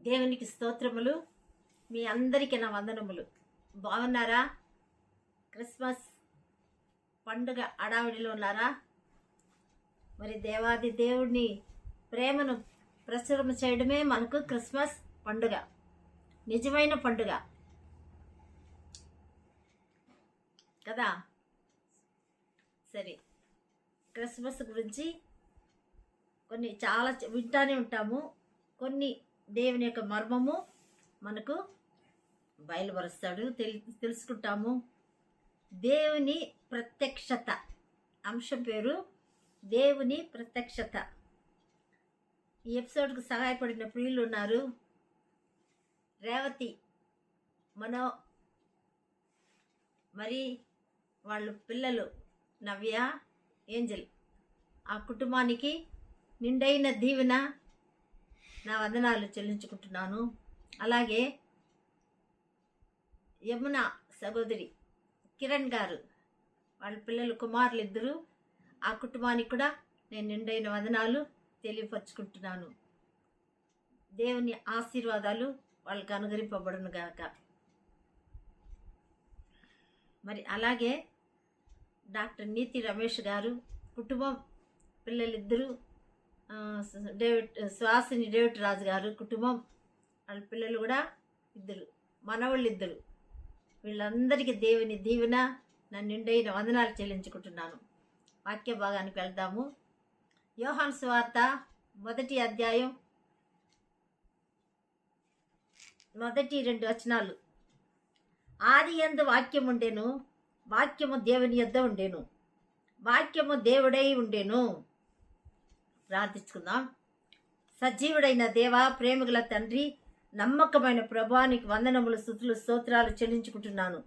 దేవునికి స్తోత్రములు. మీ అందరికీ నా వందనములు. బాగున్నారా? క్రిస్మస్ పండుగ అడావిడిలో ఉన్నారా? మరి దేవాది దేవుడిని ప్రేమను ప్రచురం చేయడమే మనకు క్రిస్మస్ పండుగ, నిజమైన పండుగ కదా. సరే, క్రిస్మస్ గురించి కొన్ని చాలా వింటానే ఉంటాము. కొన్ని దేవుని యొక్క మర్మము మనకు బయలుపరుస్తాడు, తెలుసుకుంటాము. దేవుని ప్రత్యక్షత అంశం పేరు దేవుని ప్రత్యక్షత. ఈ ఎపిసోడ్కు సహాయపడిన ప్రియులు ఉన్నారు. రేవతి, మనో, మరి వాళ్ళు పిల్లలు నవ్య, ఏంజల్, ఆ కుటుంబానికి నిండైన దీవెన నా వందనాలు చెల్లించుకుంటున్నాను. అలాగే యమున సహోదరి కిరణ్ గారు, వాళ్ళ పిల్లలు కుమారులు ఇద్దరు, ఆ కుటుంబానికి కూడా నేను నిండైన వందనాలు తెలియపరుచుకుంటున్నాను. దేవుని ఆశీర్వాదాలు వాళ్ళకి అనుగ్రహింపబడును గాక. మరి అలాగే డాక్టర్ నీతి రమేష్ గారు కుటుంబం, పిల్లలిద్దరు, శ్వాసిని డేవిడ్ రాజు గారు కుటుంబం, వాళ్ళ పిల్లలు కూడా ఇద్దరు, మనవాళ్ళు ఇద్దరు, వీళ్ళందరికీ దేవుని దీవెన నా నిండైన వందనాలు చెల్లించుకుంటున్నాను. వాక్య భాగానికి వెళ్దాము. యోహాను సువార్త 1వ అధ్యాయం 1-2 వచనాలు. ఆది యందు వాక్యం ఉండెను, వాక్యము దేవుని యొద్ద ఉండెను, వాక్యము దేవుడై ఉండెను. ప్రార్థించుకుందాం. సజీవుడైన దేవా, ప్రేమగల తండ్రి, నమ్మకమైన ప్రభానికి వందనములు, స్తుతులు, స్తోత్రాలు చెల్లించుకుంటున్నాను.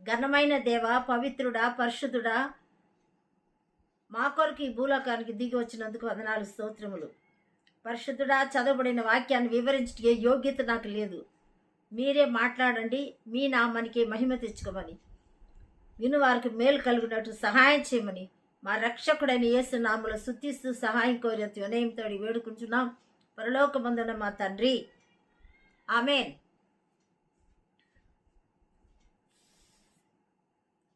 ఘనమైన దేవ, పవిత్రుడా, పరిశుద్ధుడా, మా కొరకు ఈ భూలోకానికి దిగి వచ్చినందుకు వందనాలు, స్తోత్రములు. పరిశుద్ధుడా, చదవబడిన వాక్యాన్ని వివరించే యోగ్యత నాకు లేదు. మీరే మాట్లాడండి, మీ నామానికి మహిమ తెచ్చుకోమని, వినువారికి మేలు కలుగునట్టు సహాయం చేయమని మా రక్షకుడైన యేసు నామములో స్తుతిస్తూ సహాయం కోరి వినయంతో వేడుకుంటున్నాం పరలోకమందున్న మా తండ్రి, ఆమేన్.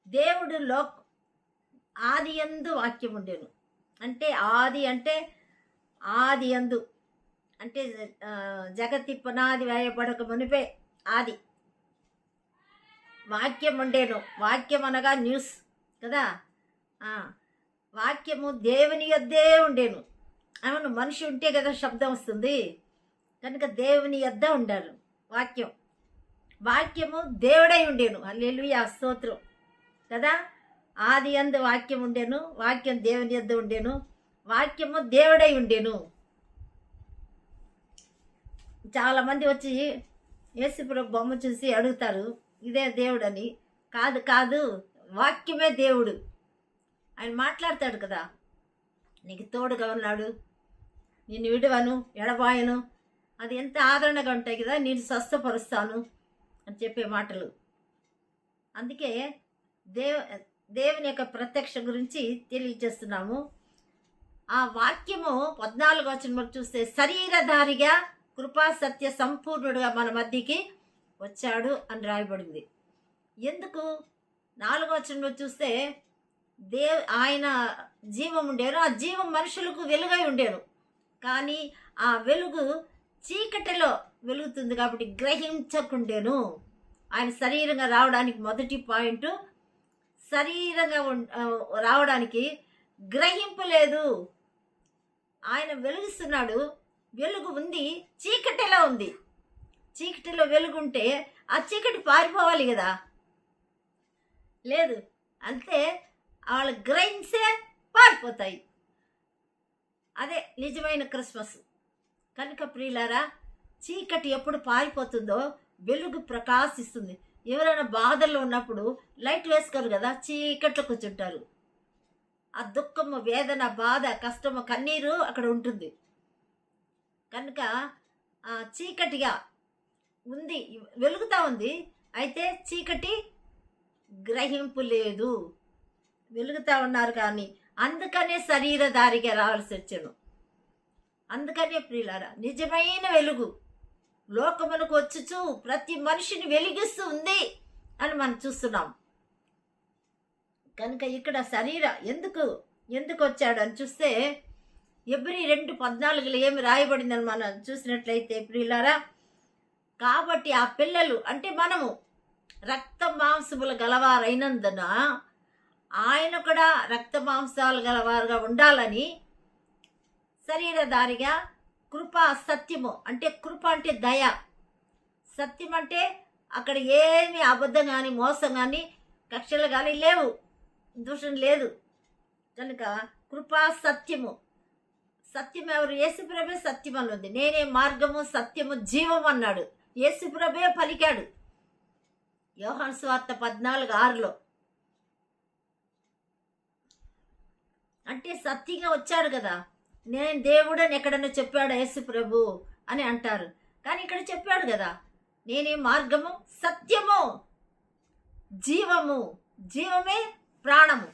దేవుడు ఆది యందు వాక్యం ఉండెను అంటే, ఆది అంటే ఆది యందు అంటే జగతి పునాది వేయబడక మునిపే ఆది వాక్యం ఉండేను. వాక్యం అనగా న్యూస్ కదా. వాక్యము దేవుని యొద్దే ఉండేను. అవును, మనిషి ఉంటే కదా శబ్దం వస్తుంది, కనుక దేవుని యొద్ద ఉండారు వాక్యం. వాక్యము దేవుడై ఉండేను. హల్లెలూయా, స్తోత్రం కదా. ఆది యందు వాక్యం ఉండేను, వాక్యం దేవుని యొద్ద ఉండేను, వాక్యము దేవుడై ఉండేను. చాలామంది వచ్చి యేసుప్రభు బొమ్మ చూసి అడుగుతారు, ఇదే దేవుడని. కాదు కాదు, వాక్యమే దేవుడు. ఆయన మాట్లాడతాడు కదా, నీకు తోడుగా ఉన్నాడు, నేను విడువను, ఎడబాయను, అది ఎంత ఆదరణగా ఉంటాయి కదా, నేను స్వస్థపరుస్తాను అని చెప్పే మాటలు. అందుకే దేవుని యొక్క ప్రత్యక్ష గురించి తెలియజేస్తున్నాము. ఆ వాక్యము 14వ వచనంలో చూస్తే, శరీరధారిగా కృపా సత్య సంపూర్ణుడుగా మన మధ్యకి వచ్చాడు అని రాయబడింది. ఎందుకు? 4వ వచనంలో చూస్తే, ఆయన జీవం ఉండేను, ఆ జీవం మనుషులకు వెలుగై ఉండేను, కానీ ఆ వెలుగు చీకటిలో వెలుగుతుంది కాబట్టి గ్రహించకుండేను. ఆయన శరీరంగా రావడానికి మొదటి పాయింట్, శరీరంగా రావడానికి గ్రహింపు లేదు. ఆయన వెలుగుస్తున్నాడు, వెలుగు ఉంది, చీకటిలో ఉంది. చీకటిలో వెలుగుంటే ఆ చీకటి పారిపోవాలి కదా, లేదు, అంతే, వాళ్ళు గ్రహించే పారిపోతాయి. అదే నిజమైన క్రిస్మస్. కనుక ప్రియులారా, చీకటి ఎప్పుడు పారిపోతుందో వెలుగు ప్రకాశిస్తుంది. ఎవరైనా బాధల్లో ఉన్నప్పుడు లైట్ వేసుకోరు కదా, చీకట్లో కూర్చుంటారు. ఆ దుఃఖము, వేదన, బాధ, కష్టము, కన్నీరు అక్కడ ఉంటుంది. కనుక చీకటిగా ఉంది, వెలుగుతూ ఉంది, అయితే చీకటి గ్రహింపు లేదు. వెలుగుతూ ఉన్నారు కానీ, అందుకనే శరీరధారిగా రావాల్సి వచ్చాను. అందుకనే ప్రియులారా, నిజమైన వెలుగు లోకమునకు వచ్చుచు ప్రతి మనిషిని వెలిగిస్తూ ఉంది అని మనం చూస్తున్నాం. కనుక ఇక్కడ ఎందుకు వచ్చాడు అని చూస్తే ఎబ్రీ 2:14 ఏమి రాయబడిందని మనం చూసినట్లయితే ప్రియులారా, కాబట్టి ఆ పిల్లలు అంటే మనము రక్త మాంసములు గలవారైనందున ఆయన కూడా రక్త మాంసాలు గలవారుగా ఉండాలని శరీరధారిగా కృపా సత్యము అంటే కృప అంటే దయ, సత్యం అంటే అక్కడ ఏమి అబద్ధం కానీ మోసం కానీ కక్షలు కానీ లేవు, దూషణ లేదు. కనుక కృపా సత్యము, సత్యం ఎవరు? యేసుప్రభే సత్యం అన్నది. నేనే మార్గము సత్యము జీవం అన్నాడు. యేసుప్రభే పలికాడు యోహాను సువార్త 14:6. అంటే సత్యంగా వచ్చాడు కదా. నేను దేవుడు అని ఎక్కడన్నా చెప్పాడు యేసుప్రభు అని అంటారు, కానీ ఇక్కడ చెప్పాడు కదా, నేనే మార్గము సత్యము జీవము. జీవమే ప్రాణము,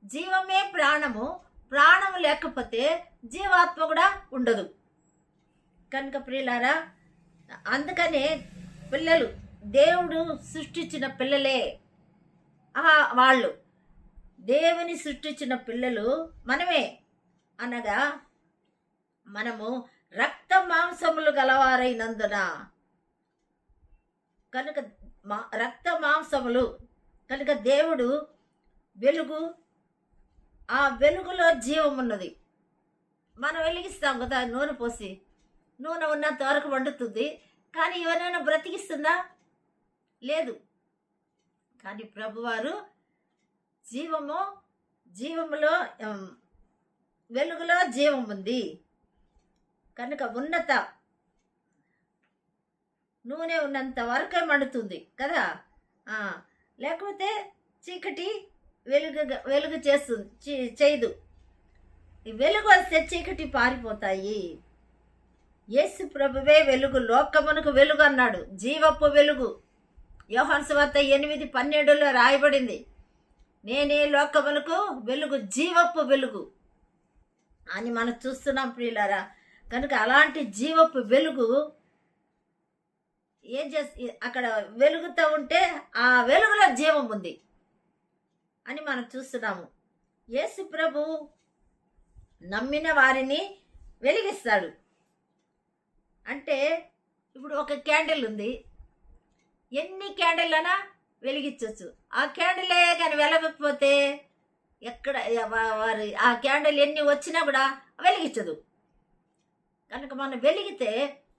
జీవమే ప్రాణము. ప్రాణము లేకపోతే జీవాత్మ కూడా ఉండదు. కనుక ప్రియులారా, అందుకనే పిల్లలు దేవుడు సృష్టించిన పిల్లలే. వాళ్ళు దేవుని సృష్టించిన పిల్లలు మనమే. అనగా మనము రక్త మాంసములు గలవారైనందున, కనుక రక్త మాంసములు కనుక దేవుడు వెలుగు, ఆ వెలుగులో జీవం ఉన్నది. మనం వెలిగిస్తాం కదా నూనె పోసి, నూనె ఉన్నంత వరకు వండుతుంది, కానీ ఎవరైనా బ్రతికిస్తుందా? లేదు. కానీ ప్రభువారు జీవములో వెలుగులో జీవం ఉంది కనుక ఉన్నత నూనె ఉన్నంత వరకే మండుతుంది కదా. లేకపోతే చీకటి వెలుగు చేస్తుంది చేయదు. వెలుగు వస్తే చీకటి పారిపోతాయి. యేసు ప్రభువే వెలుగు, లోకమునకు వెలుగు అన్నాడు, జీవపు వెలుగు. యోహాను సువార్త 8:12 రాయబడింది, నేనే లోకమునకు వెలుగు, జీవపు వెలుగు అని మనం చూస్తున్నాం ప్రియులారా. కనుక అలాంటి జీవపు వెలుగు ఏం చేసి అక్కడ వెలుగుతూ ఉంటే ఆ వెలుగులో జీవం ఉంది అని మనం చూస్తున్నాము. యేసు ప్రభు నమ్మిన వారిని వెలిగిస్తాడు. అంటే ఇప్పుడు ఒక క్యాండిల్ ఉంది, ఎన్ని క్యాండిల్నా వెలిగించవచ్చు. ఆ క్యాండిలే కానీ వెలగకపోతే ఎక్కడ వారి ఆ క్యాండిల్ ఎన్ని వచ్చినా కూడా వెలిగించదు. కనుక మనం వెలిగితే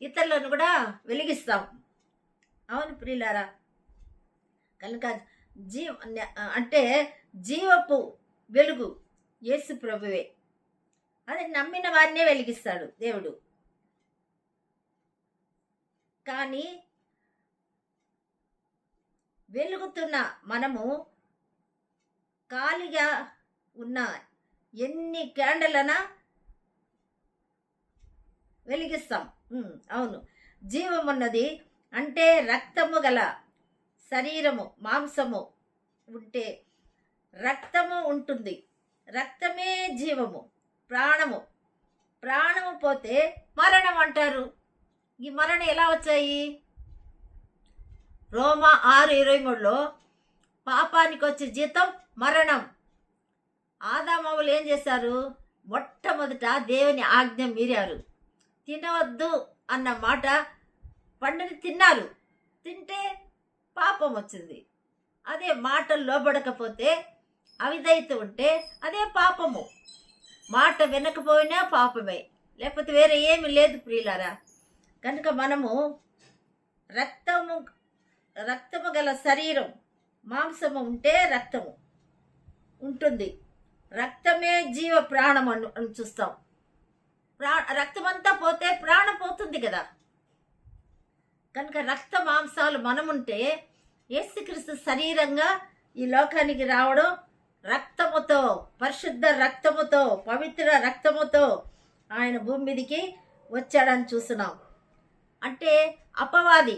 ఇతరులను కూడా వెలిగిస్తాం. అవును ప్రియులారా. కనుక అంటే జీవపు వెలుగు యేసు ప్రభువే. అది నమ్మిన వారినే వెలిగిస్తాడు దేవుడు. కానీ వెలుగుతున్న మనము ఖాళీగా ఉన్న ఎన్ని క్యాండిల్నా వెలిగిస్తాం. అవును, జీవం ఉన్నది అంటే రక్తము గల శరీరము మాంసము ఉంటే రక్తము ఉంటుంది. రక్తమే జీవము, ప్రాణము పోతే మరణం అంటారు. ఈ మరణం ఎలా వచ్చాయి? రోమా 6:23 పాపానికి వచ్చే జీతం మరణం. ఆదామవులు ఏం చేశారు? మొట్టమొదట దేవుని ఆజ్ఞ మీరారు. తినవద్దు అన్న మాట పండుని తిన్నారు. తింటే పాపం వచ్చింది. అదే మాటలు లోబడకపోతే అవిధేయత ఉంటే అదే పాపము. మాట వినకపోయినా పాపమే, లేకపోతే వేరే ఏమి లేదు ప్రియులారా. కనుక మనము రక్తము గల శరీరం మాంసము ఉంటే రక్తము ఉంటుంది. రక్తమే జీవ ప్రాణం అని చూస్తాం. రక్తం అంతా పోతే ప్రాణం పోతుంది కదా. కనుక రక్త మాంసాలు మనముంటే యేసుక్రీస్తు శరీరంగా ఈ లోకానికి రావడం రక్తముతో, పరిశుద్ధ రక్తముతో, పవిత్ర రక్తముతో ఆయన భూమి మీదకి వచ్చాడని చూస్తున్నాం. అంటే అపవాది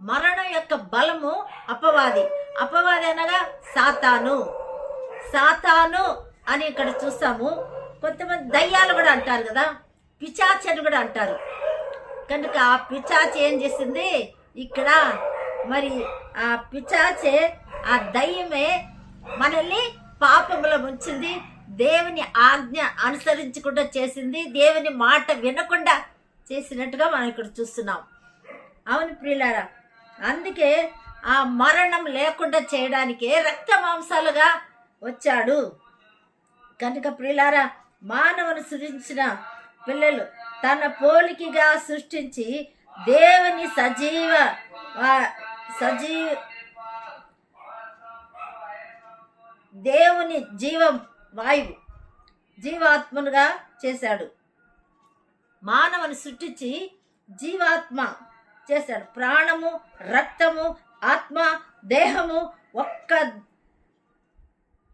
మరణం యొక్క బలము అపవాది అనగా సాతాను అని ఇక్కడ చూస్తాము. కొంతమంది దయ్యాలు కూడా అంటారు కదా. పిచాచి అని కూడా అంటారు. కనుక ఆ పిచాచి ఏం చేసింది ఇక్కడ, మరి ఆ పిచాచే, ఆ దయ్యమే మనల్ని పాపంలో ముంచింది, దేవుని ఆజ్ఞ అనుసరించకుండా చేసింది, దేవుని మాట వినకుండా చేసినట్టుగా మనం ఇక్కడ చూస్తున్నాం. అవును ప్రియులారా, అందుకే ఆ మరణం లేకుండా చేయడానికే రక్త మాంసాలుగా వచ్చాడు. కనుక ప్రియులారా, మానవుని సృష్టించిన పిల్లలు తన పోలికగా సృష్టించి దేవుని దేవుని జీవాత్మనుగా చేశాడు. మానవుని సృష్టించి జీవాత్మ చేశాడు. ప్రాణము, రక్తము, ఆత్మ, దేహము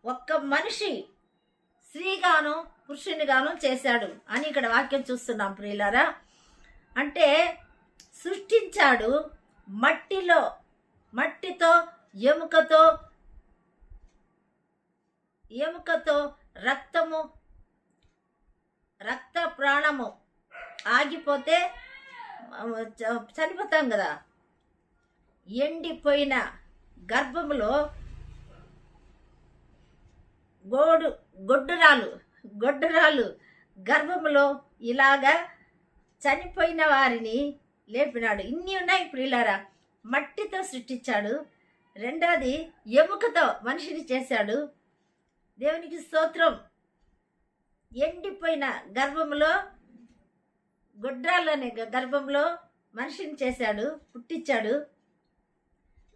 ఒక్క మనిషి స్త్రీగాను పురుషునిగాను చేశాడు అని ఇక్కడ వాక్యం చూస్తున్నాం ప్రియులారా. అంటే సృష్టించాడు మట్టితో ఎముకతో రక్త ప్రాణము ఆగిపోతే చనిపోతాం కదా. ఎండిపోయిన గర్భములో గొడ్డురాలు గర్భములో ఇలాగా చనిపోయిన వారిని లేపినాడు. ఇన్ని ఉన్నాయి ప్రియులారా. మట్టితో సృష్టించాడు. రెండోది ఎముకతో మనిషిని చేశాడు. దేవునికి స్తోత్రం. ఎండిపోయిన గర్భములో, గొడ్రాలనే గర్భంలో మనిషిని చేశాడు, పుట్టించాడు.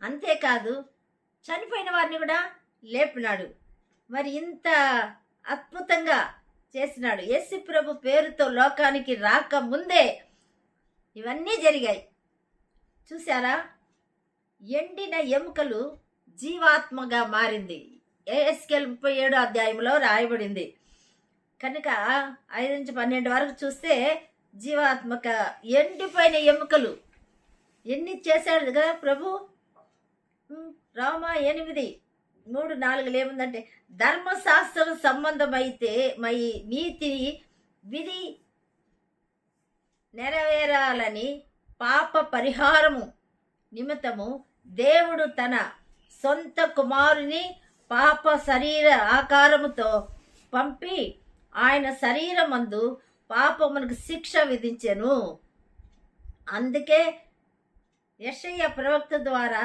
అంతేకాదు చనిపోయిన వారిని కూడా లేపినాడు. మరి ఇంత అద్భుతంగా చేసినాడు. యేసు ప్రభు పేరుతో లోకానికి రాక ముందే ఇవన్నీ జరిగాయి. చూసారా? ఎండిన ఎముకలు జీవాత్మగా మారింది. ఎహెజ్కేలు 37 అధ్యాయంలో రాయబడింది. కనుక 5-12 వరకు చూస్తే జీవాత్మక ఎండిపోయిన ఎముకలు ఎన్ని చేశాడు కదా ప్రభు. రోమా 8:3-4 ఏముందంటే, ధర్మశాస్త్రం సంబంధమైతే నీతి విధి నెరవేరాలని పాప పరిహారము నిమిత్తము దేవుడు తన సొంత కుమారుని పాప శరీర ఆకారముతో పంపి ఆయన శరీరమందు పాపమునకు శిక్ష విధించెను. అందుకే యెషయా ప్రవక్త ద్వారా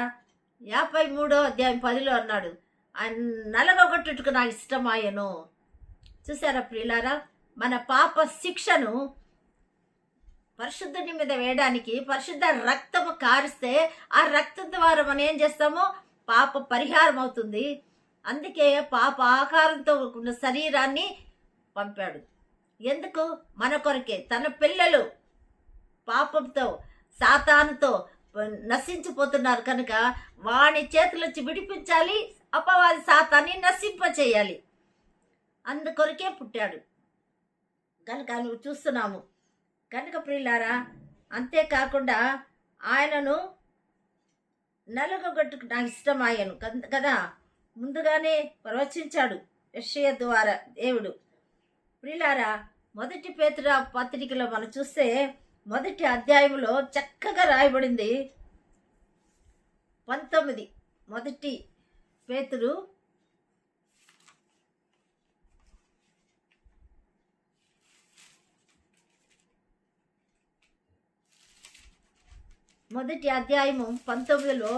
53వ అధ్యాయం 10లో అన్నాడు, ఆయన నలగొట్టుటకు నాకు ఇష్టమాయను. చూసారా ప్రియులారా? మన పాప శిక్షను పరిశుద్ధుని మీద వేయడానికి పరిశుద్ధ రక్తము కారిస్తే ఆ రక్తం ద్వారా మనం ఏం చేస్తామో పాప పరిహారం అవుతుంది. అందుకే పాప ఆకారంతో ఉన్న శరీరాన్ని పంపాడు. ఎందుకు? మన కొరకే. తన పిల్లలు పాపంతో సాతానుతో నశించిపోతున్నారు కనుక వాని చేతులొచ్చి విడిపించాలి, అపవాది సాతాన్ని నశింపచేయాలి. అందుకొరకే పుట్టాడు కనుక నువ్వు చూస్తున్నాము. కనుక ప్రియులారా, అంతేకాకుండా ఆయనను నలుగొట్టుకు నాకు ఇష్టమాయను కదా ముందుగానే ప్రవచించాడు యెషయా ద్వారా దేవుడు. ప్రియులారా, 1 పేతురు పత్రికలో మనం చూస్తే 1వ అధ్యాయంలో చక్కగా రాయబడింది. 19 1 పేతురు 1వ అధ్యాయము 19లో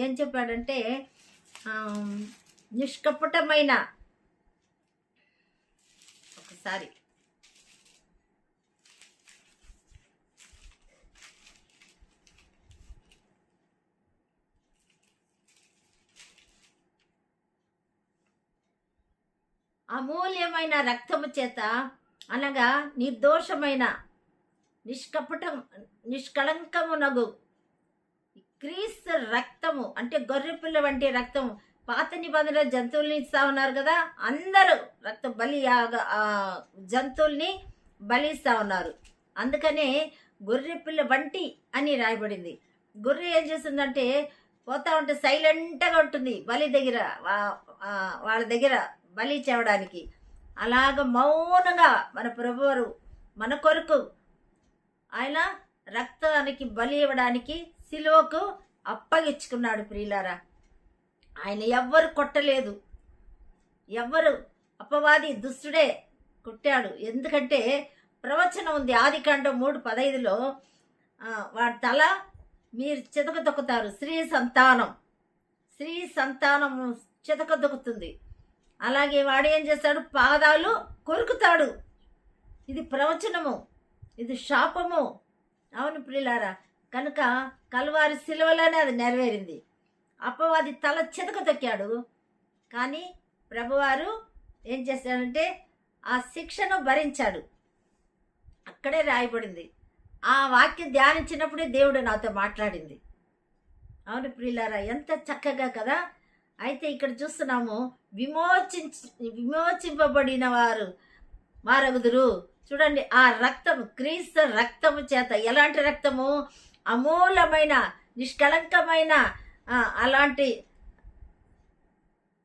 ఏం చెప్పాడంటే, నిష్కపటమైన ఒకసారి అమూల్యమైన రక్తము చేత అనగా నిర్దోషమైన నిష్కళంకమునగు క్రీస్తు రక్తము, అంటే గొర్రెపిల్ల వంటి రక్తము. పాత నిబంధన జంతువుల్ని ఇస్తా ఉన్నారు కదా, అందరూ రక్తం జంతువుల్ని బలి ఇస్తా ఉన్నారు. అందుకనే గొర్రెపిల్ల వంటి అని రాయబడింది. గొర్రె ఏం చేస్తుందంటే పోతా ఉంటే సైలెంట్గా ఉంటుంది బలి దగ్గర, వాళ్ళ దగ్గర బలి చేయడానికి. అలాగ మౌనంగా మన ప్రభువారు మన కొరకు ఆయన రక్తానికి బలి ఇవ్వడానికి సిలువకు అప్పగించుకున్నాడు. ప్రియులారా, ఆయన ఎవ్వరు కొట్టలేదు, ఎవ్వరు అపవాది దుష్టుడే కొట్టాడు. ఎందుకంటే ప్రవచనం ఉంది ఆదికాండం 3:15లో, వాడి తల మీరు చితకదొక్కుతారు, స్త్రీ సంతానం చితకదొక్కుతుంది. అలాగే వాడు ఏం చేస్తాడు, పాదాలు కొరుకుతాడు. ఇది ప్రవచనము, ఇది శాపము. అవును ప్రియులారా, కనుక కల్వారి సిలువలోనే అది నెరవేరింది. అపవాది తల చితకదొక్కాడు, కానీ ప్రభువారు ఏం చేశాడంటే ఆ శిక్షను భరించాడు. అక్కడే రాయబడింది. ఆ వాక్యం ధ్యానించినప్పుడే దేవుడు నాతో మాట్లాడింది. అవును ప్రియులారా, ఎంత చక్కగా కదా. అయితే ఇక్కడ చూస్తున్నాము, విమోచింపబడిన వారు మారగుదురు. చూడండి, ఆ రక్తము, క్రీస్తు రక్తము చేత. ఎలాంటి రక్తము? అమూలమైన, నిష్కళంకమైన, అలాంటి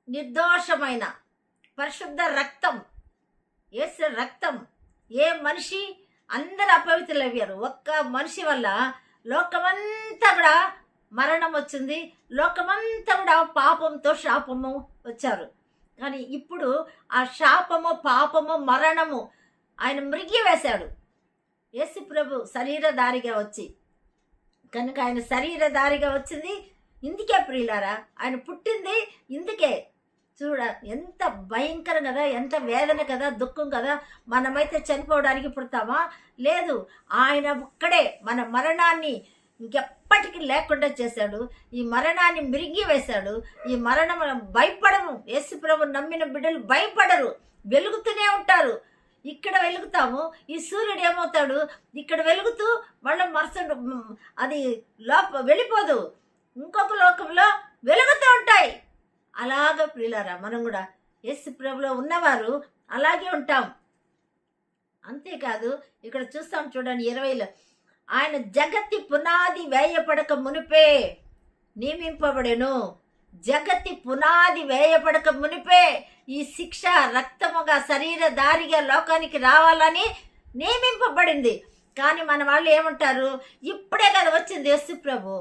నిర్దోషమైన పరిశుద్ధ రక్తం, యేసు రక్తం. ఏ మనిషి, అందరు అపవిత్రులయ్యారు. ఒక్క మనిషి వల్ల లోకమంతా కూడా మరణం వచ్చింది, లోకమంతా కూడా పాపంతో శాపము వచ్చారు. కానీ ఇప్పుడు ఆ శాపము, పాపము, మరణము ఆయన మృగి వేశాడు యేసు ప్రభు శరీరధారిగా వచ్చి. కనుక ఆయన శరీరధారిగా వచ్చింది ఇందుకే ప్రియులారా, ఆయన పుట్టింది ఇందుకే. చూడ, ఎంత భయంకరం కదా, ఎంత వేదన కదా, దుఃఖం కదా. మనమైతే చనిపోవడానికి పుడతామా? లేదు, ఆయన ఒక్కడే మన మరణాన్ని ఇంకెప్పటికీ లేకుండా చేశాడు. ఈ మరణాన్ని మిరిగి వేశాడు. ఈ మరణం భయపడము. యేసు ప్రభు నమ్మిన బిడ్డలు భయపడరు, వెలుగుతూనే ఉంటారు. ఇక్కడ వెలుగుతాము, ఈ సూర్యుడు ఏమవుతాడు, ఇక్కడ వెలుగుతూ మళ్ళీ మరుసటి అది వెళ్ళిపోదు, ఇంకొక లోకంలో వెలుగుతూ ఉంటాయి. అలాగ ప్రియులారా, మనం కూడా యేసు ప్రభులో ఉన్నవారు అలాగే ఉంటాం. అంతేకాదు, ఇక్కడ చూస్తాం చూడండి 20లో, ఆయన జగతి పునాది వేయపడక మునిపే నియమింపబడెను. జగతి పునాది వేయపడక మునిపే ఈ శిక్ష రక్తముగా శరీరధారిగా లోకానికి రావాలని నియమింపబడింది. కానీ మన వాళ్ళు ఏమంటారు, ఇప్పుడే కదా వచ్చింది యేసు ప్రభు,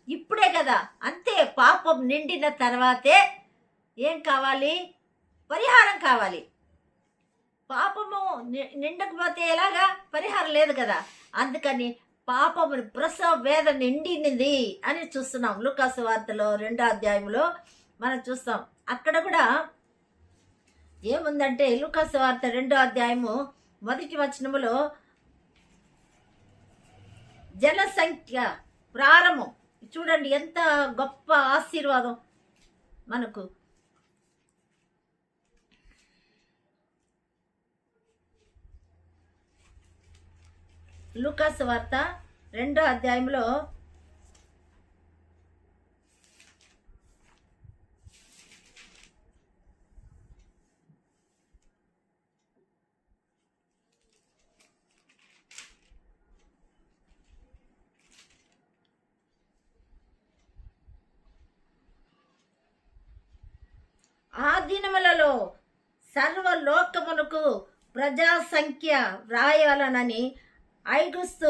ఇప్పుడే కదా. అంతే, పాపం నిండిన తర్వాతే ఏం కావాలి? పరిహారం కావాలి. పాపము నిండకపోతే ఎలాగా? పరిహారం లేదు కదా. అందుకని పాపము ప్రసవ వేదన నిండింది అని చూస్తున్నాం. లూకాసు వార్తలో 2వ అధ్యాయంలో మనం చూస్తాం. అక్కడ కూడా ఏముందంటే, లూకాసు వార్త 2వ అధ్యాయము 1వ వచనములో జనసంఖ్య ప్రారంభం చూడండి, ఎంత గొప్ప ఆశీర్వాదం మనకు. లూకాసు వార్త 2వ అధ్యాయంలో ఆ దినములలో సర్వలోకమునకు ప్రజా సంఖ్య వ్రాయాలనని ఐగుస్తు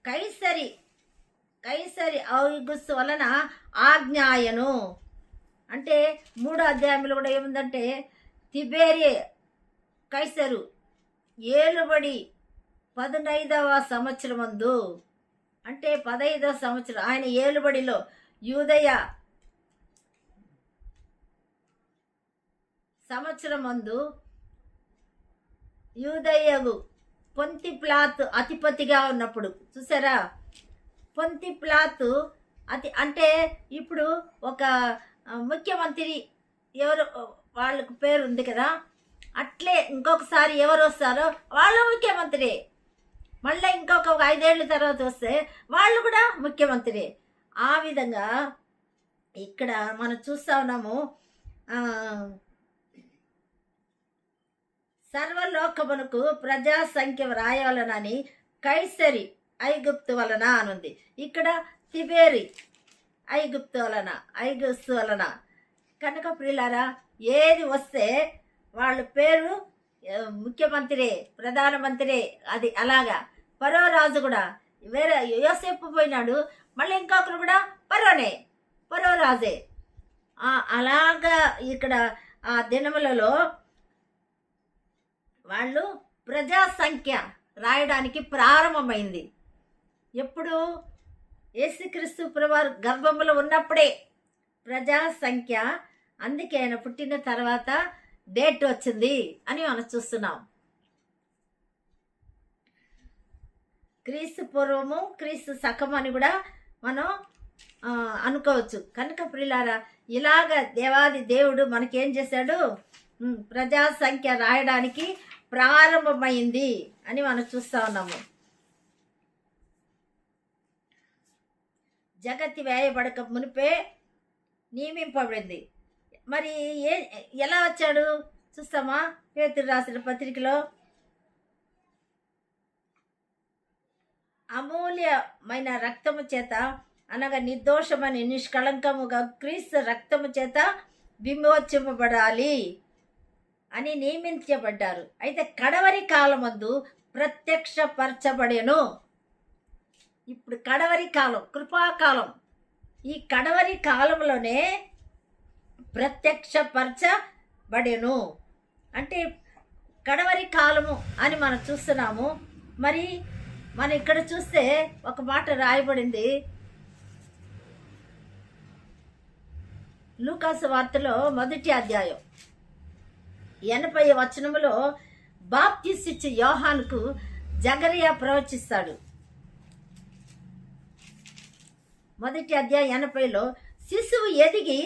కైసరి ఐగుస్తు వలన ఆజ్ఞాయను. అంటే 3వ అధ్యాయంలో కూడా ఏముందంటే, తిబేరియే కైసరు ఏలుబడి 15వ సంవత్సరమందు, అంటే 15వ సంవత్సరం ఆయన ఏలుబడిలో యూదయ సంవత్సరమందు యూదయగు పొంతి ప్లాతు అధిపతిగా ఉన్నప్పుడు. చూసారా, పొంతి ప్లాతు అంటే ఇప్పుడు ఒక ముఖ్యమంత్రి ఎవరు వాళ్ళకు పేరు ఉంది కదా, అట్లే ఇంకొకసారి ఎవరు వస్తారో వాళ్ళు ముఖ్యమంత్రి, మళ్ళీ ఇంకొక 5 ఏళ్ళ తర్వాత వస్తే వాళ్ళు కూడా ముఖ్యమంత్రి. ఆ విధంగా ఇక్కడ మనం చూస్తా ఉన్నాము, సర్వలోకమునకు ప్రజా సంఖ్య వ్రాయాలనని కైసరి ఐగుప్తు వలన అనుంది. ఇక్కడ తిబేరి ఐగుప్తు వలన కనుక ప్రియులారా, ఏది వస్తే వాళ్ళ పేరు ముఖ్యమంత్రి, ప్రధానమంత్రి, అది అలాగా. ఫరో రాజు కూడా వేరే యోసేపు పోయినాడు, మళ్ళీ ఇంకొకరు కూడా ఫరో రాజే. అలాగా ఇక్కడ ఆ దినములలో వాళ్ళు ప్రజా సంఖ్య రాయడానికి ప్రారంభమైంది. ఎప్పుడు? యేసుక్రీస్తు ప్రభువారు గర్భంలో ఉన్నప్పుడే ప్రజా సంఖ్య. అందుకే ఆయన పుట్టిన తర్వాత డేట్ వచ్చింది అని మనం చూస్తున్నాం. క్రీస్తు పూర్వము క్రీస్తు శకం అని కూడా మనం అనుకోవచ్చు. కనుక ప్రియులారా, ఇలాగ దేవాది దేవుడు మనకేం చేశాడు? ప్రజా సంఖ్య రాయడానికి ప్రారంభమైంది అని మనం చూస్తా ఉన్నాము. జగతి వేయబడక మునిపే నియమింపబడింది. మరి ఎలా వచ్చాడు చూస్తామా? పేతురు రాసిన పత్రికలో అమూల్యమైన రక్తము చేత, అనగా నిర్దోషమని నిష్కళంకముగా క్రీస్తు రక్తము చేత విమోచింపబడాలి అని నియమించబడ్డారు. అయితే కడవరి కాలమందు ప్రత్యక్షపరచబడెను. ఇప్పుడు కడవరి కాలం, కృపాకాలం. ఈ కడవరి కాలంలోనే ప్రత్యక్షపరచబడెను. అంటే కడవరి కాలము అని మనం చూస్తున్నాము. మరి మనం ఇక్కడ చూస్తే ఒక మాట రాయబడింది లూకాసు వార్తలో 1వ అధ్యాయం 80వ వచనములో బాప్తిస్మిచ్చే యోహానుకు జకరియా ప్రవచిస్తాడు. 1వ అధ్యాయం 80లో శిశువు ఎదిగి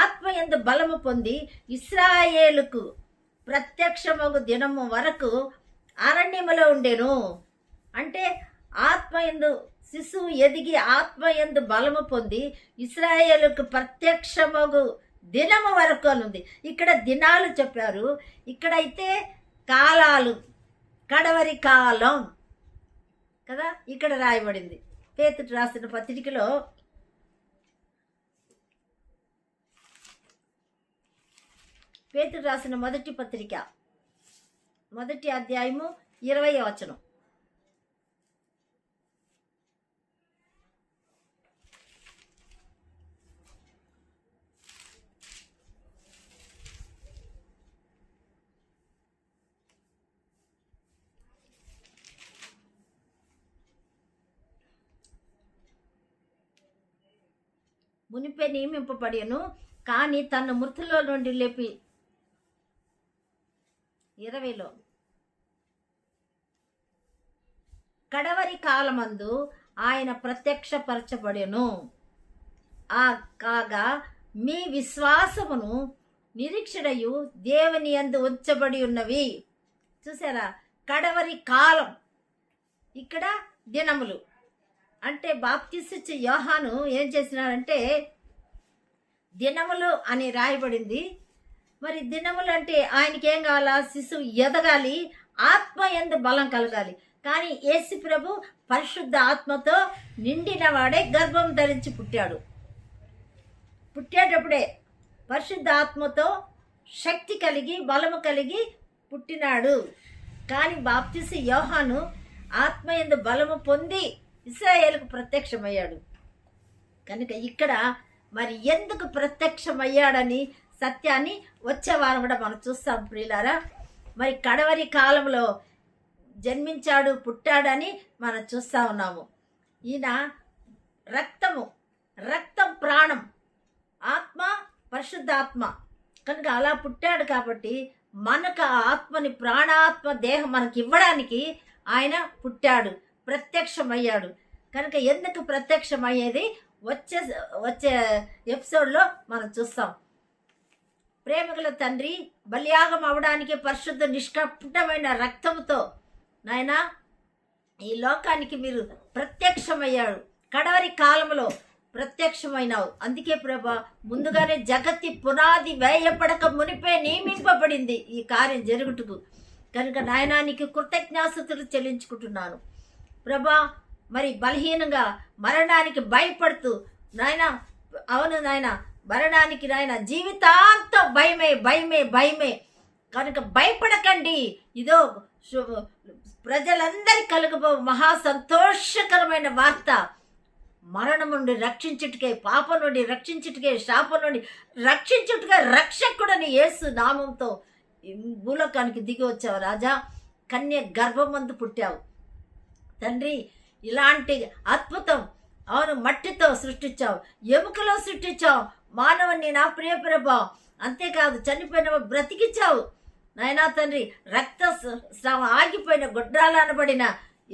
ఆత్మయందు బలము పొంది ఇశ్రాయేలుకు ప్రత్యక్షమగు దినము వరకు అరణ్యములో ఉండెను. అంటే ఆత్మయందు శిశువు ఎదిగి ఆత్మయందు బలము పొంది ఇశ్రాయేలుకు ప్రత్యక్షమగు దినము వరకు అనుంది. ఇక్కడ దినాలు చెప్పారు, ఇక్కడైతే కాలాలు, కడవరి కాలం కదా ఇక్కడ రాయబడింది. పేతురు రాసిన పత్రికలో పేతురు రాసిన మొదటి పత్రిక 1వ అధ్యాయము 20వ వచనం. మునిపే నియమింపబడెను, కానీ తన మృతుల్లో నుండి లేపి 20లో కడవరి కాలమందు ఆయన ప్రత్యక్షపరచబడెను. కాగా మీ విశ్వాసమును నిరీక్షణయు దేవుని యందు ఉంచబడి ఉన్నవి. చూసారా? కడవరి కాలం, ఇక్కడ దినములు. అంటే బాప్తిస్మిచ్చే యోహాను ఏం చేసినాడంటే దినములు అని రాయబడింది. మరి దినములు అంటే ఆయనకి ఏం కావాలా? శిశువు ఎదగాలి, ఆత్మ యందు బలం కలగాలి. కానీ యేసు ప్రభు పరిశుద్ధ ఆత్మతో నిండిన వాడే గర్భం ధరించి పుట్టాడు. పుట్టేటప్పుడే పరిశుద్ధ ఆత్మతో శక్తి కలిగి బలము కలిగి పుట్టినాడు. కానీ బాప్తిస్మ యోహాను ఆత్మయందు బలము పొంది ఇశ్రాయేలుకు ప్రత్యక్షమయ్యాడు. కనుక ఇక్కడ మరి ఎందుకు ప్రత్యక్షమయ్యాడని సత్యాన్ని వచ్చే వారం కూడా మనం చూస్తాం ప్రియులారా. మరి కడవరి కాలంలో జన్మించాడు, పుట్టాడని మనం చూస్తూ ఉన్నాము. ఈయన రక్తం ప్రాణం, ఆత్మ పరిశుద్ధాత్మ. కనుక అలా పుట్టాడు కాబట్టి మనకు ఆ ఆత్మని, ప్రాణాత్మ దేహం మనకి ఇవ్వడానికి ఆయన పుట్టాడు, ప్రత్యక్షమయ్యాడు. కనుక ఎందుకు ప్రత్యక్షమయ్యేది వచ్చే ఎపిసోడ్లో మనం చూస్తాం. ప్రేమగల తండ్రి బలియాగం అవడానికి పరిశుద్ధ నిష్కపటమైన రక్తంతో నాయనా ఈ లోకానికి మీరు ప్రత్యక్షమయ్యాడు. కడవరి కాలంలో ప్రత్యక్షమైనావు. అందుకే ప్రభా ముందుగానే జగతి పునాది వేయపడక మునిపే నియమింపబడింది ఈ కార్యం జరుగుటకు. కనుక నాయనానికి కృతజ్ఞాస్తుతులు చెల్లించుకుంటున్నాను ప్రభా. మరి బలహీనంగా మరణానికి భయపడుతూ నాయన, అవును నాయన, మరణానికి నాయన జీవితాంతం భయమే భయమే భయమే కనుక భయపడకండి. ఇదో ప్రజలందరి కలుగబో మహా సంతోషకరమైన వార్త. మరణం నుండి రక్షించుటకే, పాపం నుండి రక్షించుటకే, శాపం నుండి రక్షించుటకే రక్షకుడని యేసు నామంతో భూలోకానికి దిగి వచ్చావు రాజా. కన్య గర్భమందు పుట్టావు తండ్రి. ఇలాంటి అద్భుతం అవును మట్టితో సృష్టించావు, ఎముకలో సృష్టించావు మానవుని నా ప్రియ ప్రభా. అంతేకాదు చనిపోయిన బ్రతికించావు నాయనా తండ్రి. రక్త స్రావం ఆగిపోయిన గుడ్రాలు అనబడిన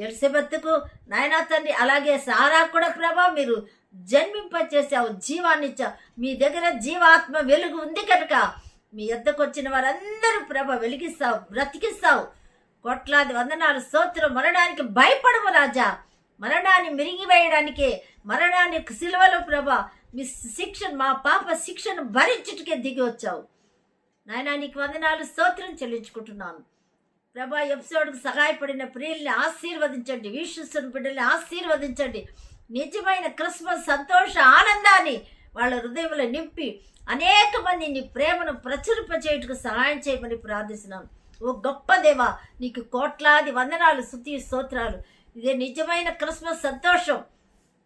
ఎలిజబెత్తుకు నాయనా తండ్రి, అలాగే సారా కూడా ప్రభా మీరు జన్మింపచేసావు, జీవాన్నిచ్చావు. మీ దగ్గర జీవాత్మ వెలుగు ఉంది కనుక మీ ఎద్దకు వచ్చిన వారందరూ ప్రభ వెలిగిస్తావు, బ్రతికిస్తావు. కోట్లాది వందనాలు స్తోత్రం. మరణానికి భయపడము రాజా. మరణాన్ని మిరిగివేయడానికే, మరణాన్ని సిలువలో ప్రభ మీ శిక్షను, మా పాప శిక్షను భరించుటకే దిగి వచ్చావు నాయనా. నీకు వందనాలు స్తోత్రం చెల్లించుకుంటున్నాను ప్రభా. ఎపిసోడ్కు సహాయపడిన ప్రియుల్ని ఆశీర్వదించండి, వీక్షిస్తున్న బిడ్డల్ని ఆశీర్వదించండి. నిజమైన క్రిస్మస్ సంతోష ఆనందాన్ని వాళ్ళ హృదయంలో నింపి అనేక మంది నీ ప్రేమను ప్రచురింపచేయుటకు సహాయం చేయమని ప్రార్థిస్తున్నాను. ఓ గొప్ప దేవా, నీకు కోట్లాది వందనాలు, స్తుతి స్తోత్రాలు. ఇదే నిజమైన క్రిస్మస్ సంతోషం.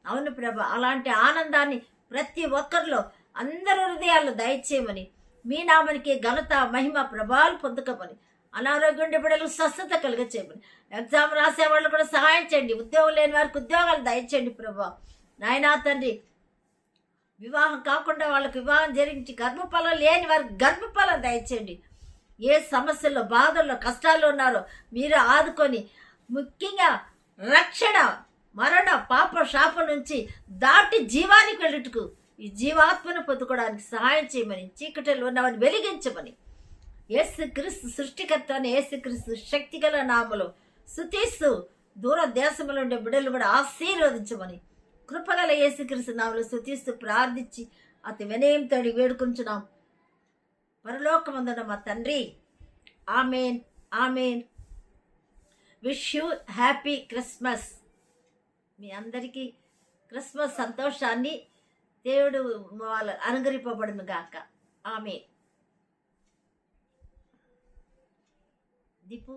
అవును ప్రభ, అలాంటి ఆనందాన్ని ప్రతి ఒక్కరిలో అందరి హృదయాల్లో దయచేయమని, మీ నామానికి ఘనత మహిమ ప్రభావాలు పొందుకోమని, అనారోగ్యం ఉండే బిడ్డలకు స్వస్థత కలిగ చేయమని, ఎగ్జామ్ రాసే వాళ్ళు కూడా సహాయం చేయండి, ఉద్యోగం లేని వారికి ఉద్యోగాలు దయచేయండి ప్రభా. నాయనా తండ్రి, వివాహం కాకుండా వాళ్ళకి వివాహం జరిగించి గర్భఫలం లేని వారికి గర్భఫలం దయచేయండి. ఏ సమస్యల్లో, బాధల్లో, కష్టాల్లో ఉన్నారో మీరు ఆదుకొని, ముఖ్యంగా రక్షణ, మరణ, పాప శాపం నుంచి దాటి జీవానికి వెళ్ళుటకు, ఈ జీవాత్మను పొందుకోవడానికి సహాయం చేయమని, చీకటిలో ఉన్నవని వెలిగించమని, యేసుక్రీస్తు సృష్టికర్త అని యేసుక్రీస్తు శక్తిగల నామలో స్తుతిస్తూ దూర దేశంలో ఉండే బిడ్డలు కూడా ఆశీర్వదించమని, కృపగల యేసుక్రీస్తు నామలో స్తుతిస్తూ ప్రార్థించి అతి వినయంతో వేడుకుంటున్నాం పరలోకమందున మా తండ్రి. Amen amen. Wish you happy Christmas. మీ అందరికీ క్రిస్మస్ సంతోషాన్ని దేవుడు వాళ్ళు అనుగ్రహింపబడును గాక. ఆమెన్. దీపు